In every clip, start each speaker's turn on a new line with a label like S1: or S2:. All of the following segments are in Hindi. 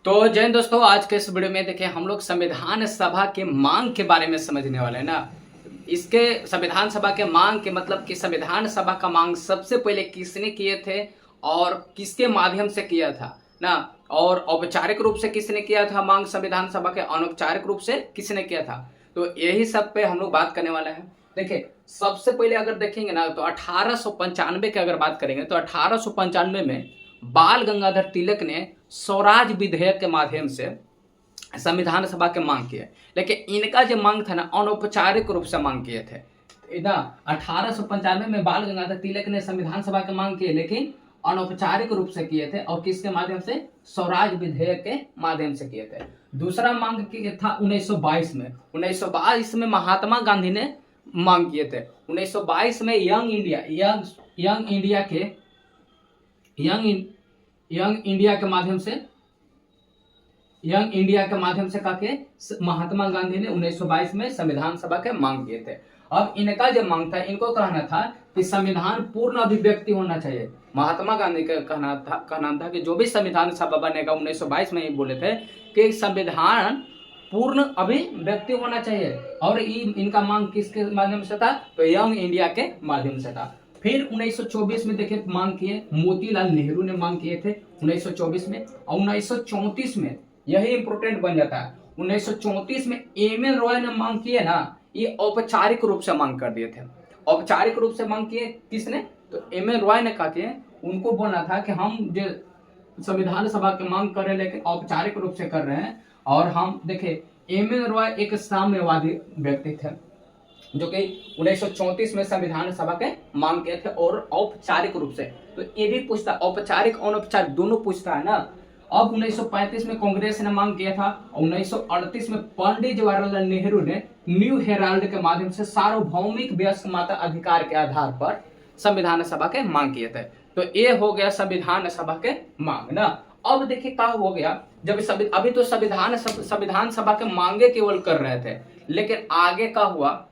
S1: तो जय हिंद दोस्तों, आज के इस वीडियो में देखिए हम लोग संविधान सभा के मांग के बारे में समझने वाले हैं ना। इसके संविधान सभा के मांग के मतलब कि संविधान सभा का मांग सबसे पहले किसने किए थे और किसके माध्यम से किया था ना, और औपचारिक रूप से किसने किया था मांग संविधान सभा के, अनौपचारिक रूप से किसने किया था। तो यही सब पे हम लोग बात करने वाले हैं। देखिए सबसे पहले अगर देखेंगे ना तो 1895 की अगर बात करेंगे तो 1895 में बाल गंगाधर तिलक ने स्वराज विधेयक के माध्यम से संविधान सभा के मांग किए, लेकिन इनका जो मांग था ना अनौपचारिक रूप से मांग किए थे ना। 1895 में बाल गंगाधर तिलक ने संविधान सभा के मांग किए, लेकिन अनौपचारिक रूप से किए थे और किसके माध्यम से, स्वराज विधेयक के माध्यम से किए थे। दूसरा मांग था 1922 में। 1922 में महात्मा गांधी ने मांग किए थे। 1922 में यंग इंडिया के माध्यम से काके महात्मा गांधी ने 1922 में संविधान सभा के मांग किए थे। अब इनका जो मांग था, इनको कहना था कि संविधान पूर्ण अभिव्यक्ति होना चाहिए। महात्मा गांधी का कहना था कि जो भी संविधान सभा बनेगा 1922 में ही बोले थे कि संविधान पूर्ण अभिव्यक्ति होना चाहिए। और इनका मांग किसके माध्यम से था, तो यंग इंडिया के माध्यम से था। फिर 1924 में देखिए मांग किए, मोतीलाल नेहरू ने मांग किए थे 1924 में। और 1934 में यही इंपोर्टेंट बन जाता है, 1934 में एम.एन. रॉय ने मांग किए ना, ये औपचारिक रूप से मांग कर दिए थे। औपचारिक रूप से मांग किए किसने, तो एम.एन. रॉय ने कहा कि उनको बोलना था कि हम जो संविधान सभा की मांग कर रहे हैं लेकिन औपचारिक रूप से कर रहे हैं। और हम देखे एम.एन. रॉय एक साम्यवादी व्यक्ति थे जो कि 1934 में संविधान सभा के मांग किए थे और औपचारिक रूप से। तो ये भी पूछता है, औपचारिक अनौपचारिक दोनों पूछता है ना। अब 1935 में कांग्रेस ने मांग किया था और 1938 में पंडित जवाहरलाल नेहरू ने न्यू हेराल्ड के माध्यम से सार्वभौमिक वयस्क माता अधिकार के आधार पर संविधान सभा के मांग किए थे। तो ये हो गया संविधान सभा के मांग ना। अब देखिए क्या हो गया, जब अभी तो संविधान सभा के मांगे केवल कर रहे थे, लेकिन आगे क्या हुआ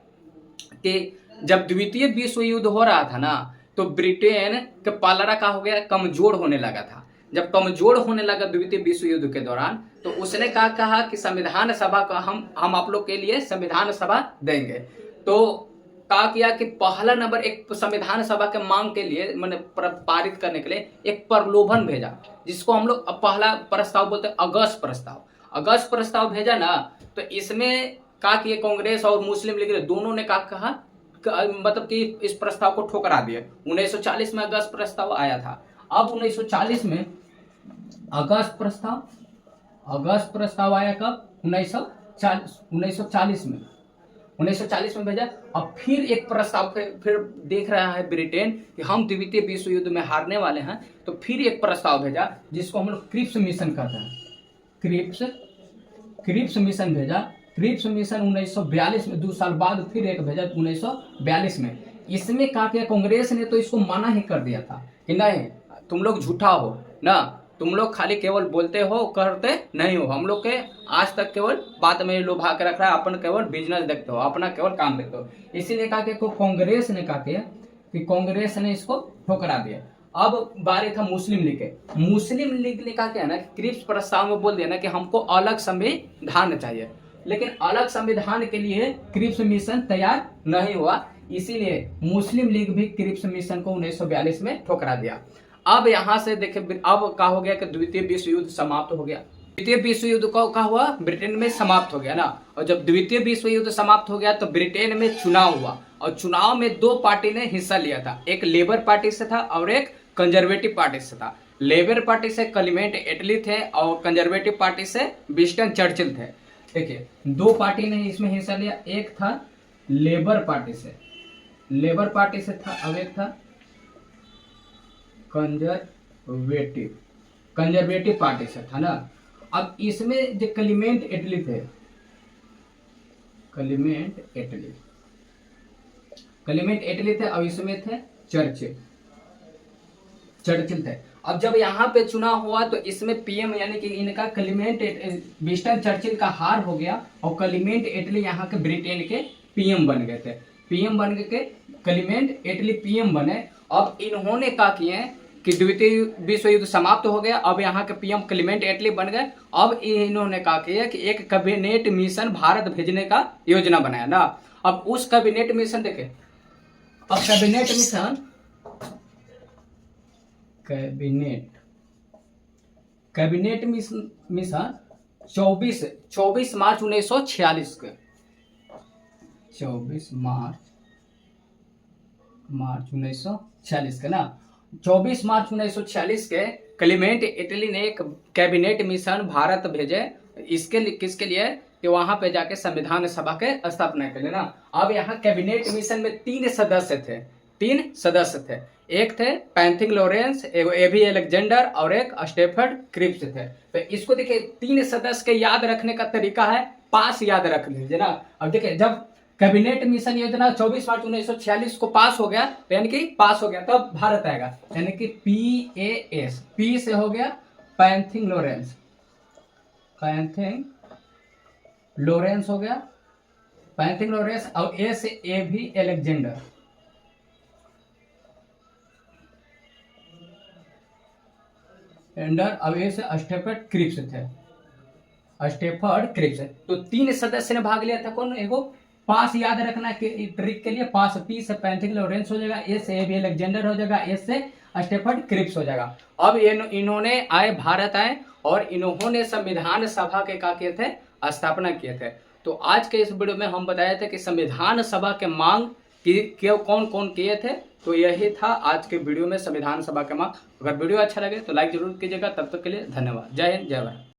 S1: कि जब द्वितीय विश्व युद्ध हो रहा था ना, तो ब्रिटेन के पालरा का हो गया, कमजोर होने लगा था। जब कमजोर होने लगा द्वितीय विश्व युद्ध के दौरान, तो उसने कहा कि संविधान सभा का हम आप लोग के लिए संविधान सभा देंगे। तो कहा किया कि पहला नंबर एक संविधान सभा के मांग के लिए मैंने पारित करने के लिए एक प्रलोभन भेजा, जिसको हम लोग पहला प्रस्ताव बोलते हैं अगस्त प्रस्ताव। अगस्त प्रस्ताव भेजा ना, तो इसमें कहा कि कांग्रेस और मुस्लिम लीग दोनों ने कहा मतलब कि इस प्रस्ताव को ठुकरा दिया। 1940 में अगस्त प्रस्ताव आया था। अब 1940 में अगस्त प्रस्ताव आया कब, 1940 में भेजा। अब फिर एक प्रस्ताव फिर देख रहा है ब्रिटेन कि हम द्वितीय विश्व युद्ध में हारने वाले हैं, तो फिर एक प्रस्ताव भेजा जिसको हम लोग क्रिप्स मिशन कहते हैं। क्रिप्स मिशन भेजा। क्रिप्स मिशन 1942 में, 2 साल बाद फिर एक भेजा 1942 में। इसमें कहा कि कांग्रेस ने तो इसको मना ही कर दिया था कि नहीं, तुम लोग झूठा हो ना, तुम लोग खाली केवल बोलते हो, करते नहीं हो। हम लोग के आज तक केवल बात में लुभा के रख रहा है, अपन केवल बिजनेस देखते हो, अपना केवल काम देखते हो। इसीलिए कहा कि कांग्रेस ने कहा कि कांग्रेस ने इसको ठुकरा दिया। अब बारी था मुस्लिम लीग के। मुस्लिम लीग ने कहा ना कि क्रिप्स प्रस्ताव में बोल दिया ना कि हमको अलग संविधान चाहिए, लेकिन अलग संविधान के लिए क्रिप्स मिशन तैयार नहीं हुआ। इसीलिए मुस्लिम लीग भी क्रिप्स मिशन को 1942 में ठुकरा दिया। अब यहाँ से देखे, अब क्या हो गया कि द्वितीय विश्व युद्ध समाप्त हो गया। द्वितीय विश्व युद्ध को क्या हुआ, ब्रिटेन में समाप्त हो गया ना। और जब द्वितीय विश्व युद्ध समाप्त हो गया तो ब्रिटेन में चुनाव हुआ, और चुनाव में 2 पार्टी ने हिस्सा लिया था, एक लेबर पार्टी से था और एक कंजर्वेटिव पार्टी से था। लेबर पार्टी से क्लेमेंट एटली थे और कंजर्वेटिव पार्टी से विंस्टन चर्चिल थे। देखिए 2 पार्टी ने इसमें हिस्सा लिया, एक था लेबर पार्टी से था, अब एक था कंजर्वेटिव पार्टी से था ना। अब इसमें जो क्लेमेंट एटली थे, और इसमें थे चर्चिल थे। अब जब यहाँ पे चुनाव हुआ तो इसमें पीएम यानी कि इनका विंस्टन चर्चिल का हार हो गया और क्लेमेंट एटली यहाँ के ब्रिटेन के पीएम बन गए थे। पीएम बन के क्लेमेंट एटली पीएम बने। अब इन्होंने क्या किए कि द्वितीय विश्व युद्ध समाप्त हो गया, अब यहाँ के पीएम क्लेमेंट एटली बन गए। अब इन्होंने कहा कि एक कैबिनेट मिशन भारत भेजने का योजना बनाया ना। अब उस कैबिनेट मिशन देखे, अब कैबिनेट मिशन 24 मार्च 1946 के 24 मार्च 1946 के ना 24 मार्च 1946 के क्लेमेंट इटली ने एक कैबिनेट मिशन भारत भेजे। इसके लिए किसके लिए कि वहां पे जाके संविधान सभा के स्थापना के लिए ना। अब यहाँ कैबिनेट मिशन में 3 सदस्य थे। एक थे पैंथिंग लॉरेंस, एक एवी अलेक्जेंडर और एक स्टेफर्ड क्रिप्स थे। तो इसको देखिए 3 सदस्य के याद रखने का तरीका है पास याद रख लीजिए ना। अब देखिए जब कैबिनेट मिशन योजना 24 मार्च 1946 को पास हो गया, तो यानी कि पास हो गया तब तो भारत आएगा, यानी कि PAS, P से हो गया पैंथिंग लॉरेंस हो गया, पैंथिंग लॉरेंस, और A से एवी अलेक्जेंडर, अब A से स्टेफर्ड क्रिप्स थे, तो 3 सदस्य ने भाग लिया था। कौन? एगो पास याद रखना के ट्रिक के लिए पास, P से पैंथिंग लॉरेंस हो जाएगा, A से एवी अलेक्जेंडर हो जाएगा, S से स्टेफर्ड क्रिप्स हो जाएगा। अब इन्होंने भारत आए और इन्होंने संविधान सभा के क्या किए थे? स्थापना किए थे। तो आज के इस वीडियो में हम बताए थे कि संविधान सभा के मांग कौन कौन किए थे। तो यही था आज के वीडियो में संविधान सभा के मांग। अगर वीडियो अच्छा लगे तो लाइक जरूर कीजिएगा। तब तक के लिए धन्यवाद। जय हिंद, जय भारत।